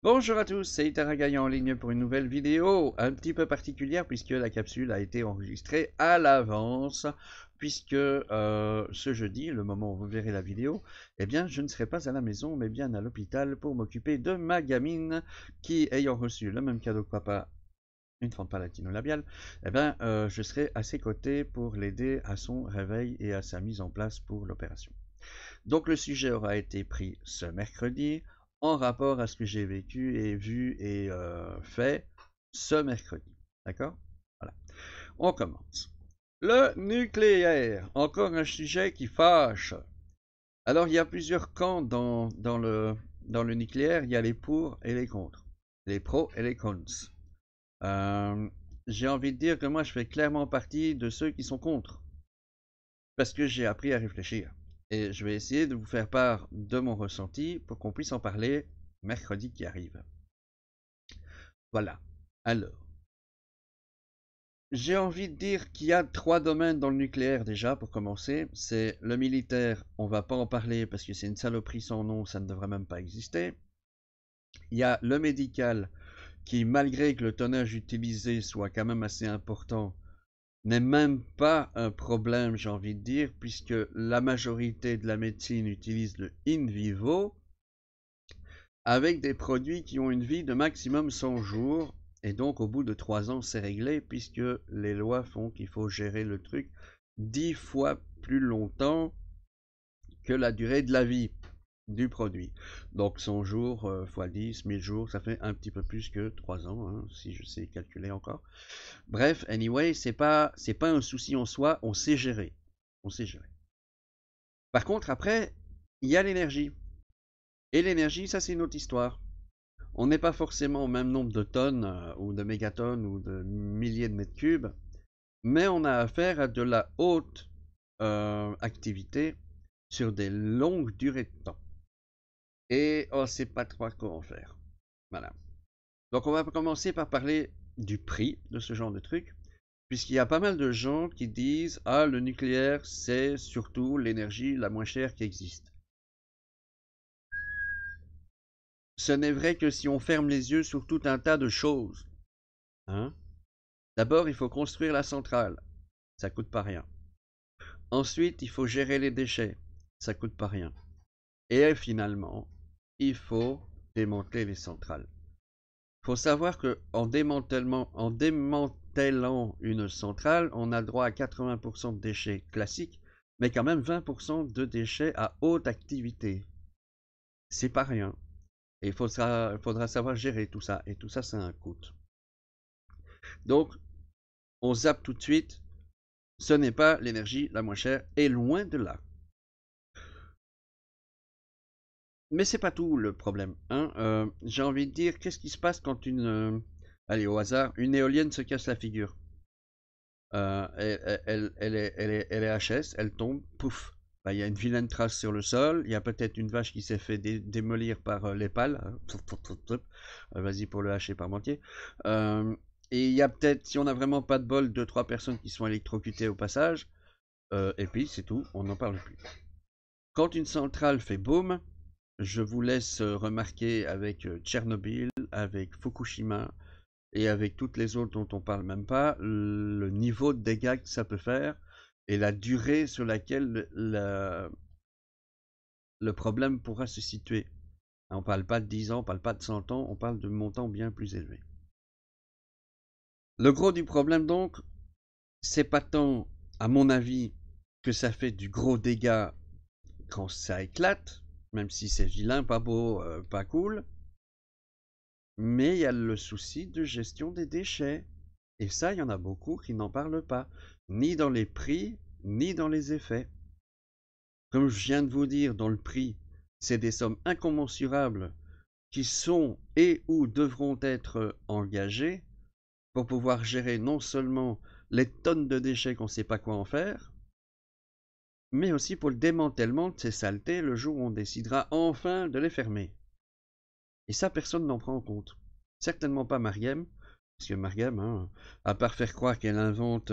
Bonjour à tous, c'est Itaragaï en ligne pour une nouvelle vidéo un petit peu particulière puisque la capsule a été enregistrée à l'avance puisque ce jeudi, le moment où vous verrez la vidéo, eh bien je ne serai pas à la maison mais bien à l'hôpital pour m'occuper de ma gamine qui, ayant reçu le même cadeau que papa, une fente palatino-labiale, eh bien je serai à ses côtés pour l'aider à son réveil et à sa mise en place pour l'opération. Donc le sujet aura été pris ce mercredi en rapport à ce que j'ai vécu et vu et fait ce mercredi. D'accord? Voilà. On commence. Le nucléaire, encore un sujet qui fâche. Alors il y a plusieurs camps dans le nucléaire, il y a les pour et les contre, les pros et les cons. Euh, j'ai envie de dire que moi je fais clairement partie de ceux qui sont contre, parce que j'ai appris à réfléchir. Et je vais essayer de vous faire part de mon ressenti pour qu'on puisse en parler mercredi qui arrive. Voilà. Alors, j'ai envie de dire qu'il y a 3 domaines dans le nucléaire déjà pour commencer. C'est le militaire, on va pas en parler parce que c'est une saloperie sans nom, ça ne devrait même pas exister. Il y a le médical qui, malgré que le tonnage utilisé soit quand même assez important, n'est même pas un problème, j'ai envie de dire, puisque la majorité de la médecine utilise le in vivo avec des produits qui ont une vie de maximum 100 jours. Et donc, au bout de 3 ans, c'est réglé, puisque les lois font qu'il faut gérer le truc 10 fois plus longtemps que la durée de la vie du produit. Donc 100 jours x 10, 1000 jours, ça fait un petit peu plus que 3 ans, hein, si je sais calculer encore. Bref, anyway, c'est pas un souci en soi, on sait gérer. On sait gérer. Par contre, après, il y a l'énergie. Et l'énergie, ça c'est une autre histoire. On n'est pas forcément au même nombre de tonnes ou de mégatonnes ou de milliers de mètres cubes, mais on a affaire à de la haute activité sur des longues durées de temps. Et on ne sait pas trop comment faire. Voilà. Donc on va commencer par parler du prix de ce genre de truc, puisqu'il y a pas mal de gens qui disent « Ah, le nucléaire, c'est surtout l'énergie la moins chère qui existe. » Ce n'est vrai que si on ferme les yeux sur tout un tas de choses. Hein? D'abord, il faut construire la centrale. Ça coûte pas rien. Ensuite, il faut gérer les déchets. Ça coûte pas rien. Et finalement, il faut démanteler les centrales. Il faut savoir que en démantelant une centrale, on a le droit à 80% de déchets classiques, mais quand même 20% de déchets à haute activité. C'est pas rien. Et il faudra savoir gérer tout ça. Et tout ça, c'est un coût. Donc, on zappe tout de suite. Ce n'est pas l'énergie la moins chère, et loin de là. Mais c'est pas tout le problème. Hein. J'ai envie de dire, qu'est-ce qui se passe quand allez, au hasard, une éolienne se casse la figure. Elle est HS, elle tombe, pouf. Il y a une vilaine trace sur le sol, il y a peut-être une vache qui s'est fait démolir par les pales. Hein. Vas-y pour le hacher par entier. Et il y a peut-être, si on n'a vraiment pas de bol, 2-3 personnes qui sont électrocutées au passage. Et puis c'est tout, on n'en parle plus. Quand une centrale fait boom, je vous laisse remarquer avec Tchernobyl, avec Fukushima et avec toutes les autres dont on parle même pas, le niveau de dégâts que ça peut faire et la durée sur laquelle le problème pourra se situer. On ne parle pas de 10 ans, on ne parle pas de 100 ans, on parle de montants bien plus élevés. Le gros du problème donc, c'est pas tant, à mon avis, que ça fait du gros dégât quand ça éclate, même si c'est vilain, pas beau, pas cool. Mais il y a le souci de gestion des déchets. Et ça, il y en a beaucoup qui n'en parlent pas, ni dans les prix, ni dans les effets. Comme je viens de vous dire, dans le prix, c'est des sommes incommensurables qui sont et ou devront être engagées pour pouvoir gérer non seulement les tonnes de déchets qu'on ne sait pas quoi en faire, mais aussi pour le démantèlement de ces saletés le jour où on décidera enfin de les fermer. Et ça, personne n'en prend en compte. Certainement pas Mariem, parce que Mariem, hein, à part faire croire qu'elle invente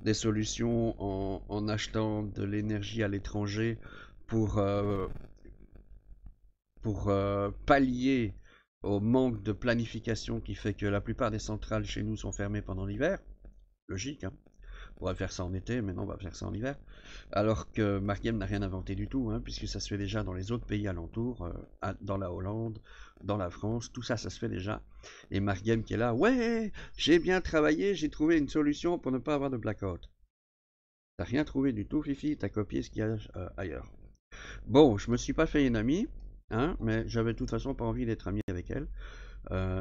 des solutions en achetant de l'énergie à l'étranger pour pallier au manque de planification qui fait que la plupart des centrales chez nous sont fermées pendant l'hiver. Logique, hein. On pourrait faire ça en été, mais non, on va faire ça en hiver. Alors que Marghem n'a rien inventé du tout, hein, puisque ça se fait déjà dans les autres pays alentours, dans la Hollande, dans la France, tout ça, ça se fait déjà. Et Marghem qui est là, ouais, j'ai bien travaillé, j'ai trouvé une solution pour ne pas avoir de blackout. T'as rien trouvé du tout, Fifi, t'as copié ce qu'il y a ailleurs. Bon, je me suis pas fait une amie, hein, mais j'avais de toute façon pas envie d'être ami avec elle,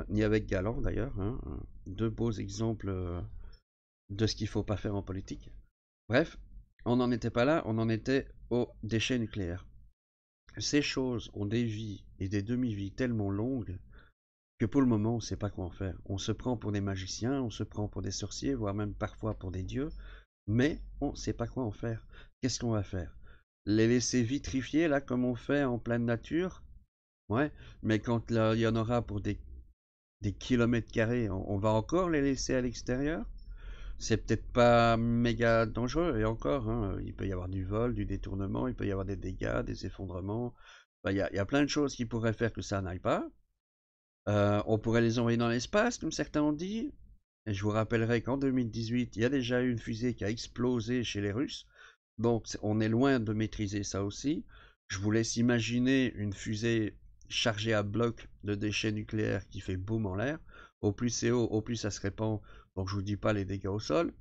ni avec Galland d'ailleurs, hein, deux beaux exemples de ce qu'il faut pas faire en politique. Bref, on n'en était pas là, on en était aux déchets nucléaires. Ces choses ont des vies et des demi-vies tellement longues que pour le moment on ne sait pas quoi en faire. On se prend pour des magiciens, on se prend pour des sorciers, voire même parfois pour des dieux, mais on ne sait pas quoi en faire. Qu'est-ce qu'on va faire? Les laisser vitrifier là comme on fait en pleine nature? Ouais, mais quand il y en aura pour des kilomètres carrés, on va encore les laisser à l'extérieur? C'est peut-être pas méga dangereux, et encore, hein, il peut y avoir du vol, du détournement, il peut y avoir des dégâts, des effondrements. Enfin, il y a plein de choses qui pourraient faire que ça n'aille pas. On pourrait les envoyer dans l'espace, comme certains ont dit. Et je vous rappellerai qu'en 2018, il y a déjà eu une fusée qui a explosé chez les Russes. Donc on est loin de maîtriser ça aussi. Je vous laisse imaginer une fusée chargée à bloc de déchets nucléaires qui fait boum en l'air. Au plus c'est haut, au plus ça se répand. Donc je vous dis pas les dégâts au sol.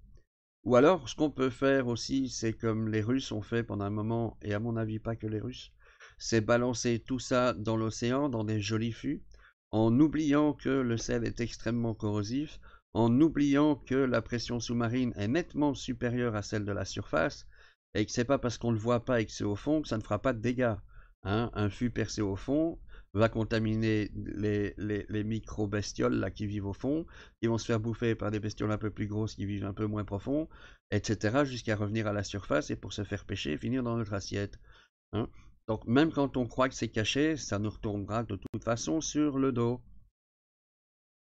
Ou alors, ce qu'on peut faire aussi, c'est comme les Russes ont fait pendant un moment, et à mon avis pas que les Russes, c'est balancer tout ça dans l'océan, dans des jolis fûts, en oubliant que le sel est extrêmement corrosif, en oubliant que la pression sous-marine est nettement supérieure à celle de la surface, et que c'est pas parce qu'on ne le voit pas et que c'est au fond que ça ne fera pas de dégâts. Hein, un fût percé au fond va contaminer les micro-bestioles là, qui vivent au fond, qui vont se faire bouffer par des bestioles un peu plus grosses qui vivent un peu moins profond, etc., jusqu'à revenir à la surface et pour se faire pêcher et finir dans notre assiette. Hein. Donc même quand on croit que c'est caché, ça nous retournera de toute façon sur le dos.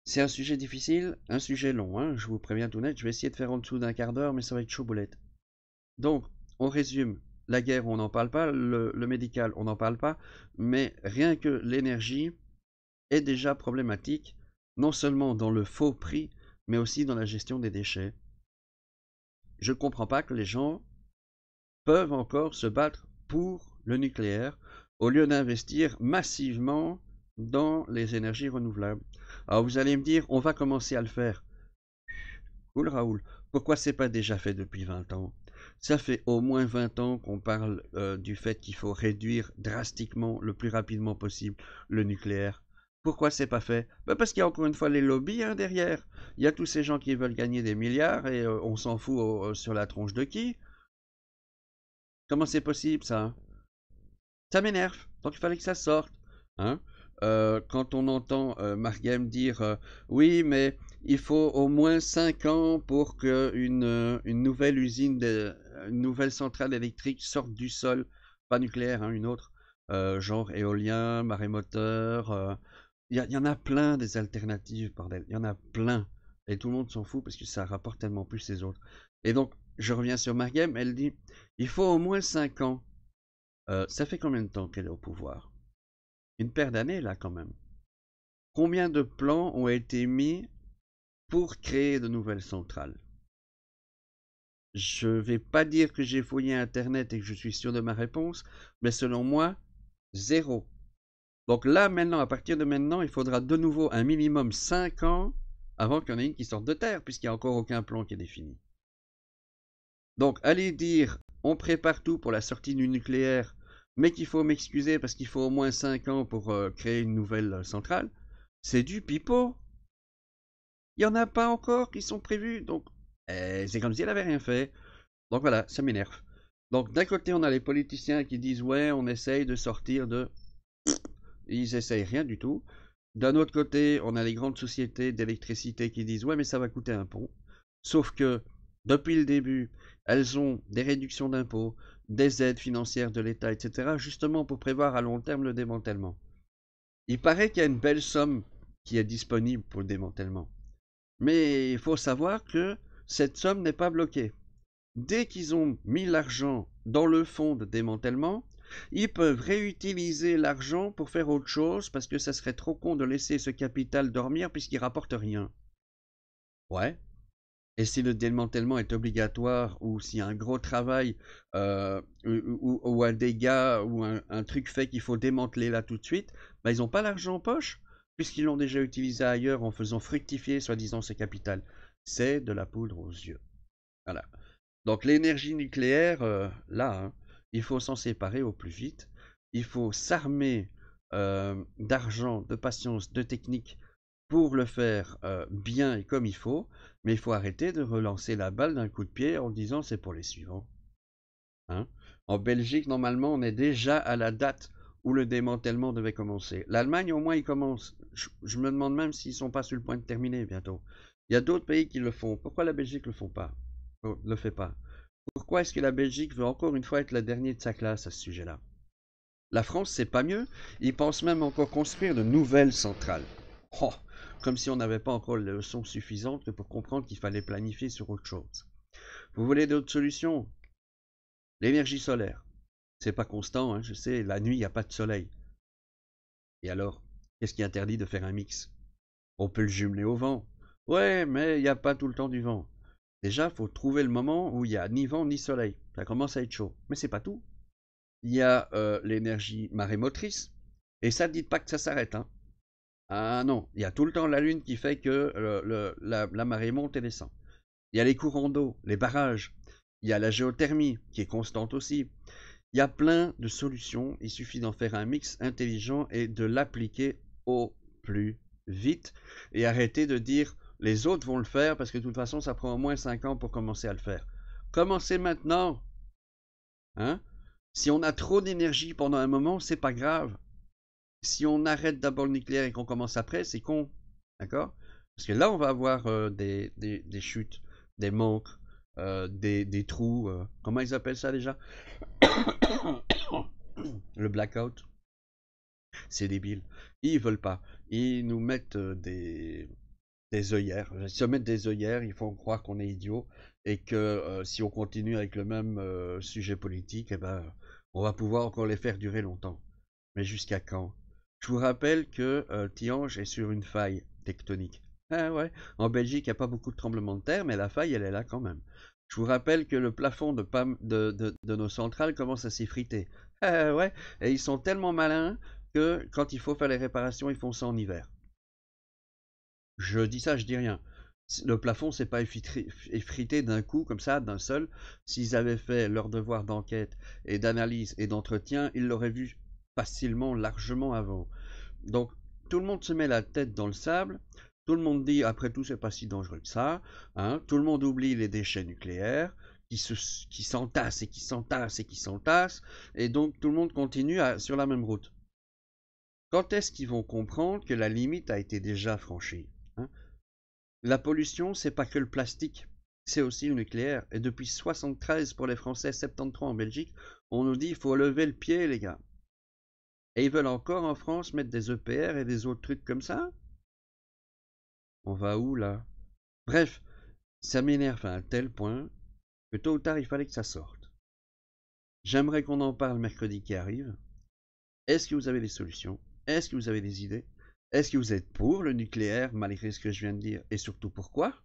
C'est un sujet difficile, un sujet long, hein, je vous préviens tout net, je vais essayer de faire en dessous d'un quart d'heure, mais ça va être chaud boulette. Donc, on résume, la guerre, on n'en parle pas, le médical, on n'en parle pas, mais rien que l'énergie est déjà problématique, non seulement dans le faux prix, mais aussi dans la gestion des déchets. Je ne comprends pas que les gens peuvent encore se battre pour le nucléaire au lieu d'investir massivement dans les énergies renouvelables. Alors vous allez me dire, on va commencer à le faire. Cool Raoul, pourquoi c'est pas déjà fait depuis 20 ans? Ça fait au moins 20 ans qu'on parle du fait qu'il faut réduire drastiquement, le plus rapidement possible, le nucléaire. Pourquoi c'est pas fait? Parce qu'il y a encore une fois les lobbies hein, derrière. Il y a tous ces gens qui veulent gagner des milliards et on s'en fout sur la tronche de qui? Comment c'est possible ça? Ça m'énerve, donc il fallait que ça sorte. Hein. Quand on entend Marghem dire oui, mais il faut au moins 5 ans pour qu'une une nouvelle une nouvelle centrale électrique sorte du sol, pas nucléaire, hein, une autre, genre éolien, marémoteur. Y en a plein des alternatives, bordel, il y en a plein. Et tout le monde s'en fout parce que ça rapporte tellement plus les autres. Et donc, je reviens sur Marghem, elle dit il faut au moins 5 ans. Ça fait combien de temps qu'elle est au pouvoir? Une paire d'années là quand même. Combien de plans ont été mis pour créer de nouvelles centrales? Je vais pas dire que j'ai fouillé Internet et que je suis sûr de ma réponse, mais selon moi, zéro. Donc là maintenant, à partir de maintenant, il faudra de nouveau un minimum 5 ans avant qu'il y en ait une qui sorte de terre, puisqu'il n'y a encore aucun plan qui est défini. Donc allez dire, on prépare tout pour la sortie du nucléaire, mais qu'il faut m'excuser parce qu'il faut au moins 5 ans pour créer une nouvelle centrale, c'est du pipeau. Il n'y en a pas encore qui sont prévus, donc c'est comme si elle n'avait rien fait. Donc voilà, ça m'énerve. Donc d'un côté, on a les politiciens qui disent ouais, on essaye de sortir de... Ils essayent rien du tout. D'un autre côté, on a les grandes sociétés d'électricité qui disent ouais, mais ça va coûter un pont. Sauf que depuis le début, elles ont des réductions d'impôts, des aides financières de l'État, etc., justement pour prévoir à long terme le démantèlement. Il paraît qu'il y a une belle somme qui est disponible pour le démantèlement. Mais il faut savoir que cette somme n'est pas bloquée. Dès qu'ils ont mis l'argent dans le fonds de démantèlement, Ils peuvent réutiliser l'argent pour faire autre chose parce que ça serait trop con de laisser ce capital dormir puisqu'il rapporte rien. Ouais. Et si le démantèlement est obligatoire ou s'il y a un gros travail ou un dégât ou un truc fait qu'il faut démanteler là tout de suite, bah, ils n'ont pas l'argent en poche puisqu'ils l'ont déjà utilisé ailleurs en faisant fructifier soi-disant ce capital. C'est de la poudre aux yeux. Voilà. Donc l'énergie nucléaire, là, hein, il faut s'en séparer au plus vite. Il faut s'armer d'argent, de patience, de technique pour le faire bien et comme il faut, mais il faut arrêter de relancer la balle d'un coup de pied en disant c'est pour les suivants. Hein. En Belgique, normalement, on est déjà à la date où le démantèlement devait commencer. L'Allemagne, au moins, il commence. Je me demande même s'ils ne sont pas sur le point de terminer bientôt. Il y a d'autres pays qui le font. Pourquoi la Belgique ne le fait pas? Pourquoi est-ce que la Belgique veut encore une fois être le dernier de sa classe à ce sujet-là? La France, c'est pas mieux. Ils pensent même encore construire de nouvelles centrales. Oh, comme si on n'avait pas encore les leçons suffisantes pour comprendre qu'il fallait planifier sur autre chose. Vous voulez d'autres solutions? L'énergie solaire. C'est pas constant, hein, je sais, la nuit, il n'y a pas de soleil. Et alors, qu'est-ce qui interdit de faire un mix? On peut le jumeler au vent. Ouais, mais il n'y a pas tout le temps du vent. Déjà, il faut trouver le moment où il n'y a ni vent ni soleil. Ça commence à être chaud. Mais c'est pas tout. Il y a l'énergie marémotrice. Et ça ne dit pas que ça s'arrête. Hein. Ah non, il y a tout le temps la lune qui fait que la marée monte et descend. Il y a les courants d'eau, les barrages. Il y a la géothermie qui est constante aussi. Il y a plein de solutions. Il suffit d'en faire un mix intelligent et de l'appliquer au plus vite. Et arrêter de dire les autres vont le faire parce que de toute façon ça prend au moins 5 ans pour commencer à le faire. Commencez maintenant. Hein? Si on a trop d'énergie pendant un moment, c'est pas grave. Si on arrête d'abord le nucléaire et qu'on commence après, c'est con. D'accord? Parce que là, on va avoir des chutes, des manques, des trous. Comment ils appellent ça déjà? Le blackout. C'est débile. Ils veulent pas. Ils nous mettent des œillères. Ils se mettent des œillères, ils font croire qu'on est idiot et que si on continue avec le même sujet politique, eh ben, on va pouvoir encore les faire durer longtemps. Mais jusqu'à quand? Je vous rappelle que Tihange est sur une faille tectonique. Ah ouais, en Belgique, il n'y a pas beaucoup de tremblements de terre, mais la faille, elle est là quand même. Je vous rappelle que le plafond de nos centrales commence à s'effriter. Ah ouais, et ils sont tellement malins que quand il faut faire les réparations, ils font ça en hiver. Je dis ça, je dis rien. Le plafond s'est pas effrité d'un coup, comme ça, d'un seul. S'ils avaient fait leur devoir d'enquête et d'analyse et d'entretien, ils l'auraient vu facilement, largement avant. Donc, tout le monde se met la tête dans le sable. Tout le monde dit, après tout, c'est pas si dangereux que ça. Hein. Tout le monde oublie les déchets nucléaires qui s'entassent et qui s'entassent et qui s'entassent. Et donc, tout le monde continue sur la même route. Quand est-ce qu'ils vont comprendre que la limite a été déjà franchie? Hein? La pollution, c'est pas que le plastique, c'est aussi le nucléaire. Et depuis 73 pour les Français, 73 en Belgique, on nous dit il faut lever le pied, les gars. Et ils veulent encore en France mettre des EPR et des autres trucs comme ça? On va où là? Bref, ça m'énerve à un tel point que tôt ou tard il fallait que ça sorte. J'aimerais qu'on en parle mercredi qui arrive. Est-ce que vous avez des solutions? Est-ce que vous avez des idées? Est-ce que vous êtes pour le nucléaire malgré ce que je viens de dire? Et surtout pourquoi?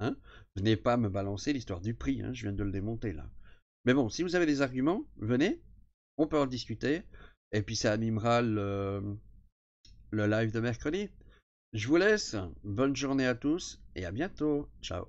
Hein? Venez pas me balancer l'histoire du prix, hein, je viens de le démonter là. Mais bon, si vous avez des arguments, venez, on peut en discuter. Et puis ça animera le live de mercredi. Je vous laisse, bonne journée à tous et à bientôt. Ciao.